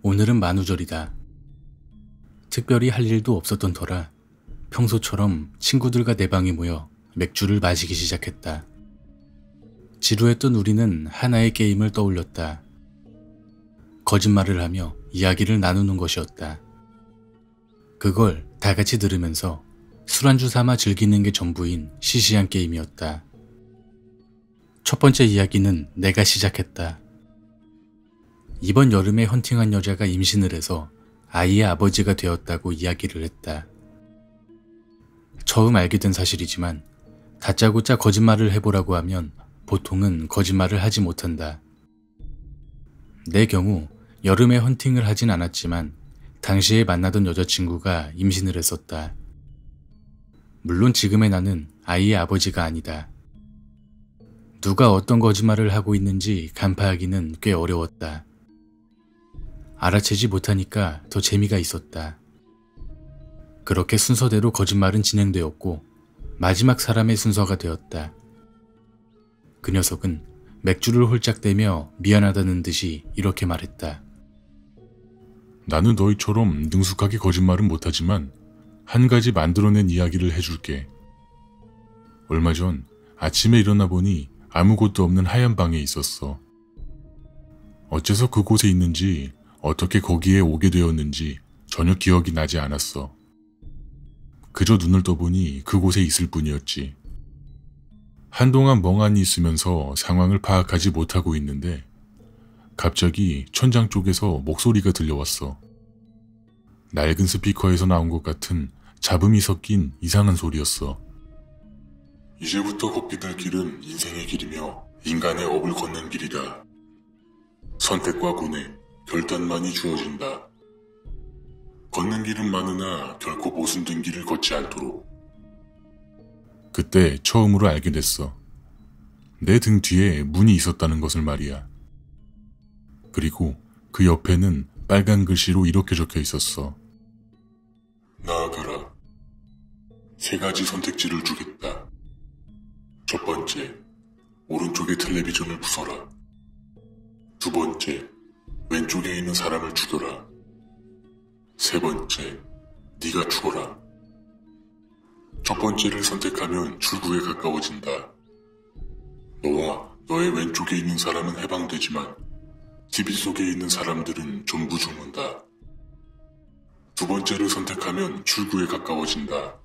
오늘은 만우절이다. 특별히 할 일도 없었던 터라 평소처럼 친구들과 내 방에 모여 맥주를 마시기 시작했다. 지루했던 우리는 하나의 게임을 떠올렸다. 거짓말을 하며 이야기를 나누는 것이었다. 그걸 다 같이 들으면서 술안주 삼아 즐기는 게 전부인 시시한 게임이었다. 첫 번째 이야기는 내가 시작했다. 이번 여름에 헌팅한 여자가 임신을 해서 아이의 아버지가 되었다고 이야기를 했다. 처음 알게 된 사실이지만 다짜고짜 거짓말을 해보라고 하면 보통은 거짓말을 하지 못한다. 내 경우 여름에 헌팅을 하진 않았지만 당시에 만나던 여자친구가 임신을 했었다. 물론 지금의 나는 아이의 아버지가 아니다. 누가 어떤 거짓말을 하고 있는지 간파하기는 꽤 어려웠다. 알아채지 못하니까 더 재미가 있었다. 그렇게 순서대로 거짓말은 진행되었고 마지막 사람의 순서가 되었다. 그 녀석은 맥주를 홀짝대며 미안하다는 듯이 이렇게 말했다. 나는 너희처럼 능숙하게 거짓말은 못하지만 한 가지 만들어낸 이야기를 해줄게. 얼마 전 아침에 일어나 보니 아무것도 없는 하얀 방에 있었어. 어째서 그곳에 있는지 어떻게 거기에 오게 되었는지 전혀 기억이 나지 않았어. 그저 눈을 떠보니 그곳에 있을 뿐이었지. 한동안 멍하니 있으면서 상황을 파악하지 못하고 있는데 갑자기 천장 쪽에서 목소리가 들려왔어. 낡은 스피커에서 나온 것 같은 잡음이 섞인 이상한 소리였어. 이제부터 걷게 될 길은 인생의 길이며 인간의 업을 걷는 길이다. 선택과 고뇌, 결단만이 주어진다. 걷는 길은 많으나 결코 모순된 길을 걷지 않도록. 그때 처음으로 알게 됐어. 내 등 뒤에 문이 있었다는 것을 말이야. 그리고 그 옆에는 빨간 글씨로 이렇게 적혀 있었어. 나아가라. 3가지 선택지를 주겠다. 첫 번째, 오른쪽의 텔레비전을 부숴라. 두 번째, 왼쪽에 있는 사람을 죽여라. 세 번째, 네가 죽어라. 첫 번째를 선택하면 출구에 가까워진다. 너와 너의 왼쪽에 있는 사람은 해방되지만 TV 속에 있는 사람들은 전부 죽는다. 두 번째를 선택하면 출구에 가까워진다.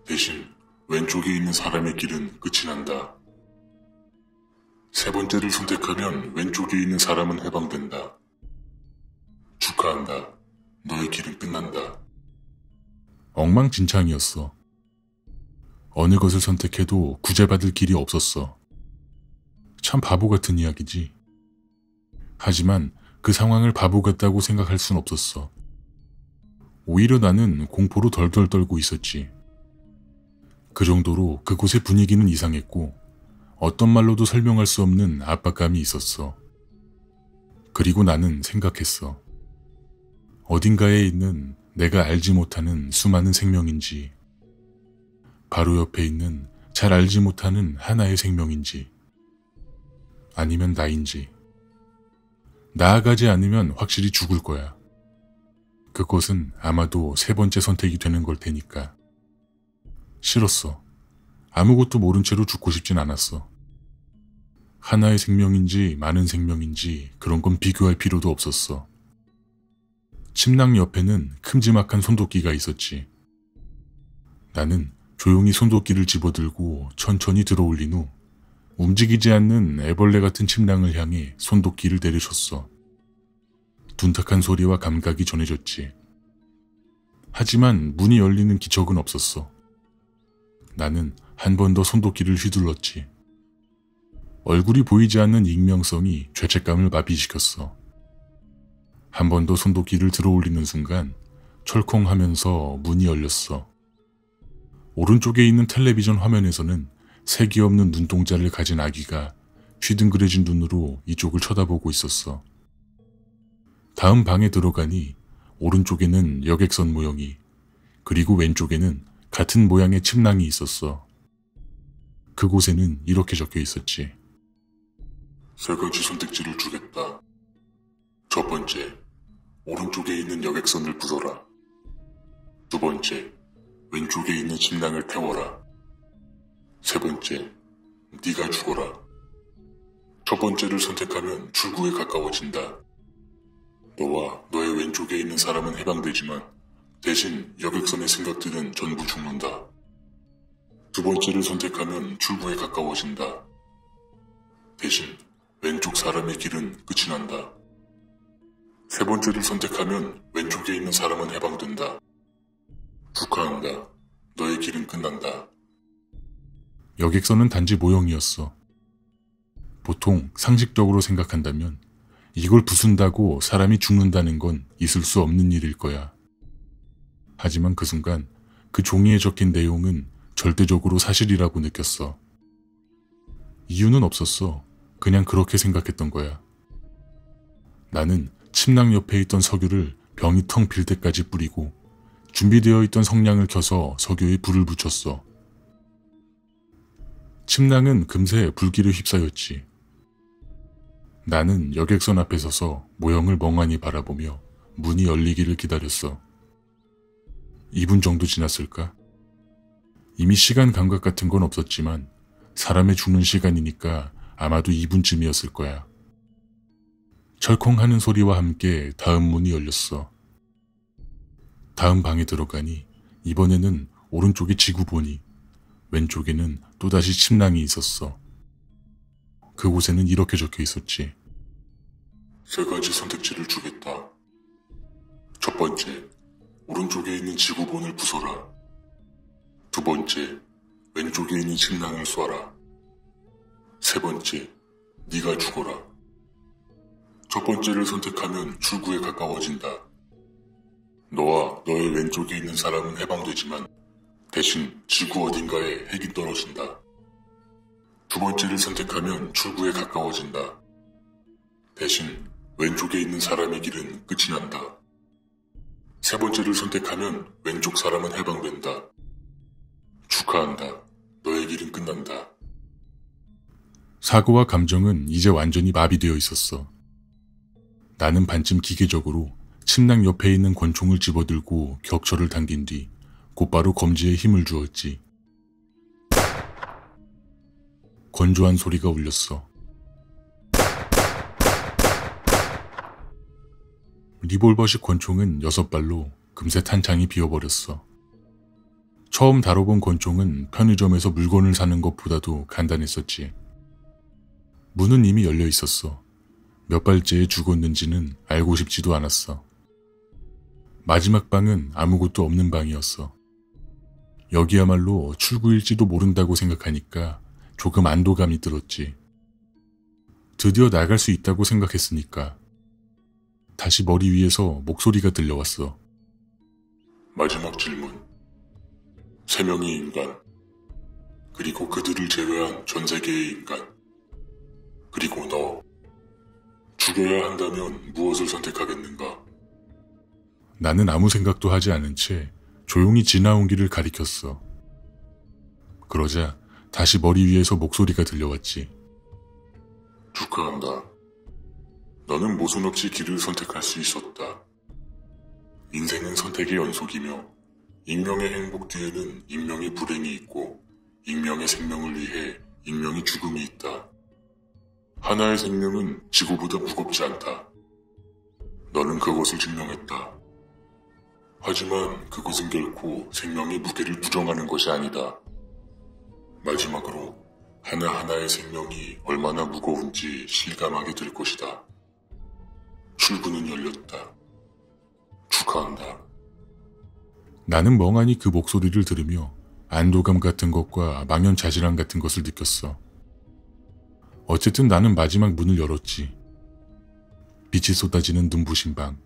대신 왼쪽에 있는 사람의 길은 끝이 난다. 세 번째를 선택하면 왼쪽에 있는 사람은 해방된다. 축하한다. 너의 길은 끝난다. 엉망진창이었어. 어느 것을 선택해도 구제받을 길이 없었어. 참 바보 같은 이야기지. 하지만 그 상황을 바보 같다고 생각할 순 없었어. 오히려 나는 공포로 덜덜 떨고 있었지. 그 정도로 그곳의 분위기는 이상했고 어떤 말로도 설명할 수 없는 압박감이 있었어. 그리고 나는 생각했어. 어딘가에 있는 내가 알지 못하는 수많은 생명인지, 바로 옆에 있는 잘 알지 못하는 하나의 생명인지, 아니면 나인지. 나아가지 않으면 확실히 죽을 거야. 그것은 아마도 3번째 선택이 되는 걸 테니까. 싫었어. 아무것도 모른 채로 죽고 싶진 않았어. 하나의 생명인지 많은 생명인지 그런 건 비교할 필요도 없었어. 침낭 옆에는 큼지막한 손도끼가 있었지. 나는 조용히 손도끼를 집어들고 천천히 들어올린 후 움직이지 않는 애벌레 같은 침낭을 향해 손도끼를 내려줬어. 둔탁한 소리와 감각이 전해졌지. 하지만 문이 열리는 기척은 없었어. 나는 한 번 더 손도끼를 휘둘렀지. 얼굴이 보이지 않는 익명성이 죄책감을 마비시켰어. 한 번 더 손도끼를 들어올리는 순간 철컹하면서 문이 열렸어. 오른쪽에 있는 텔레비전 화면에서는 색이 없는 눈동자를 가진 아기가 휘둥그레진 눈으로 이쪽을 쳐다보고 있었어. 다음 방에 들어가니 오른쪽에는 여객선 모형이, 그리고 왼쪽에는 같은 모양의 침낭이 있었어. 그곳에는 이렇게 적혀 있었지. 세 가지 선택지를 주겠다. 첫 번째, 오른쪽에 있는 여객선을 부숴라. 두 번째, 왼쪽에 있는 침낭을 태워라. 세 번째, 네가 죽어라. 첫 번째를 선택하면 출구에 가까워진다. 너와 너의 왼쪽에 있는 사람은 해방되지만 대신 여객선의 생각들은 전부 죽는다. 두 번째를 선택하면 출구에 가까워진다. 대신 왼쪽 사람의 길은 끝이 난다. 세 번째를 선택하면 왼쪽에 있는 사람은 해방된다. 축하한다. 너의 길은 끝난다. 여객선은 단지 모형이었어. 보통 상식적으로 생각한다면 이걸 부순다고 사람이 죽는다는 건 있을 수 없는 일일 거야. 하지만 그 순간 그 종이에 적힌 내용은 절대적으로 사실이라고 느꼈어. 이유는 없었어. 그냥 그렇게 생각했던 거야. 나는 침낭 옆에 있던 석유를 병이 텅 빌 때까지 뿌리고 준비되어 있던 성냥을 켜서 석유에 불을 붙였어. 침낭은 금세 불길에 휩싸였지. 나는 여객선 앞에 서서 모형을 멍하니 바라보며 문이 열리기를 기다렸어. 2분 정도 지났을까? 이미 시간 감각 같은 건 없었지만 사람의 죽는 시간이니까 아마도 2분쯤이었을 거야. 철컹 하는 소리와 함께 다음 문이 열렸어. 다음 방에 들어가니 이번에는 오른쪽에 지구본이, 왼쪽에는 또다시 침낭이 있었어. 그곳에는 이렇게 적혀 있었지. 세 가지 선택지를 주겠다. 첫 번째, 오른쪽에 있는 지구본을 부숴라. 두 번째, 왼쪽에 있는 침낭을 쏴라. 세 번째, 네가 죽어라. 첫 번째를 선택하면 출구에 가까워진다. 너와 너의 왼쪽에 있는 사람은 해방되지만 대신 지구 어딘가에 핵이 떨어진다. 두 번째를 선택하면 출구에 가까워진다. 대신 왼쪽에 있는 사람의 길은 끝이 난다. 세 번째를 선택하면 왼쪽 사람은 해방된다. 축하한다. 너의 길은 끝난다. 사고와 감정은 이제 완전히 마비되어 있었어. 나는 반쯤 기계적으로 침낭 옆에 있는 권총을 집어들고 격처를 당긴 뒤 곧바로 검지에 힘을 주었지. 건조한 소리가 울렸어. 리볼버식 권총은 6발로 금세 탄창이 비어버렸어. 처음 다뤄본 권총은 편의점에서 물건을 사는 것보다도 간단했었지. 문은 이미 열려 있었어. 몇 발째에 죽었는지는 알고 싶지도 않았어. 마지막 방은 아무것도 없는 방이었어. 여기야말로 출구일지도 모른다고 생각하니까 조금 안도감이 들었지. 드디어 나갈 수 있다고 생각했으니까. 다시 머리 위에서 목소리가 들려왔어. 마지막 질문. 3명의 인간, 그리고 그들을 제외한 전 세계의 인간, 그리고 너. 죽여야 한다면 무엇을 선택하겠는가? 나는 아무 생각도 하지 않은 채 조용히 지나온 길을 가리켰어. 그러자 다시 머리 위에서 목소리가 들려왔지. 축하한다. 너는 모순 없이 길을 선택할 수 있었다. 인생은 선택의 연속이며 익명의 행복 뒤에는 익명의 불행이 있고 익명의 생명을 위해 익명의 죽음이 있다. 하나의 생명은 지구보다 무겁지 않다. 너는 그것을 증명했다. 하지만 그것은 결코 생명의 무게를 부정하는 것이 아니다. 마지막으로 하나하나의 생명이 얼마나 무거운지 실감하게 될 것이다. 출구는 열렸다. 축하한다. 나는 멍하니 그 목소리를 들으며 안도감 같은 것과 망연자실함 같은 것을 느꼈어. 어쨌든 나는 마지막 문을 열었지. 빛이 쏟아지는 눈부신 방.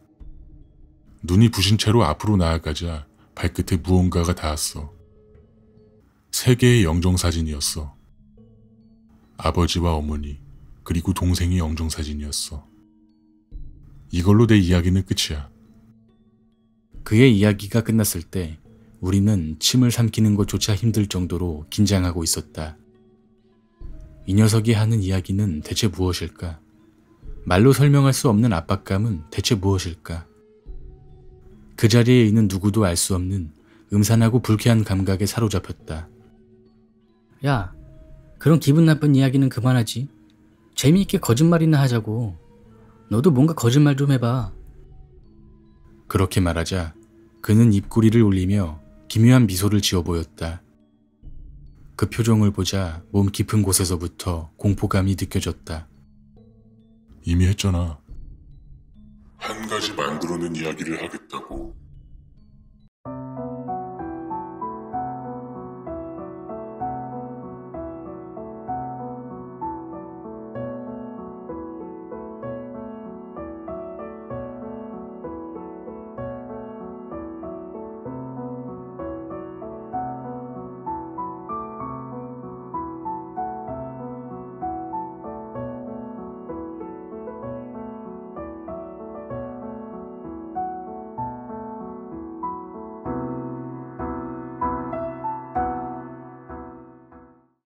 눈이 부신 채로 앞으로 나아가자 발끝에 무언가가 닿았어. 3개의 영정사진이었어. 아버지와 어머니, 그리고 동생의 영정사진이었어. 이걸로 내 이야기는 끝이야. 그의 이야기가 끝났을 때 우리는 침을 삼키는 것조차 힘들 정도로 긴장하고 있었다. 이 녀석이 하는 이야기는 대체 무엇일까? 말로 설명할 수 없는 압박감은 대체 무엇일까? 그 자리에 있는 누구도 알 수 없는 음산하고 불쾌한 감각에 사로잡혔다. 야, 그런 기분 나쁜 이야기는 그만하지. 재미있게 거짓말이나 하자고. 너도 뭔가 거짓말 좀 해봐. 그렇게 말하자 그는 입꼬리를 올리며 기묘한 미소를 지어 보였다. 그 표정을 보자 몸 깊은 곳에서부터 공포감이 느껴졌다. 이미 했잖아. 한 가지 만들어낸 이야기를 하겠다고.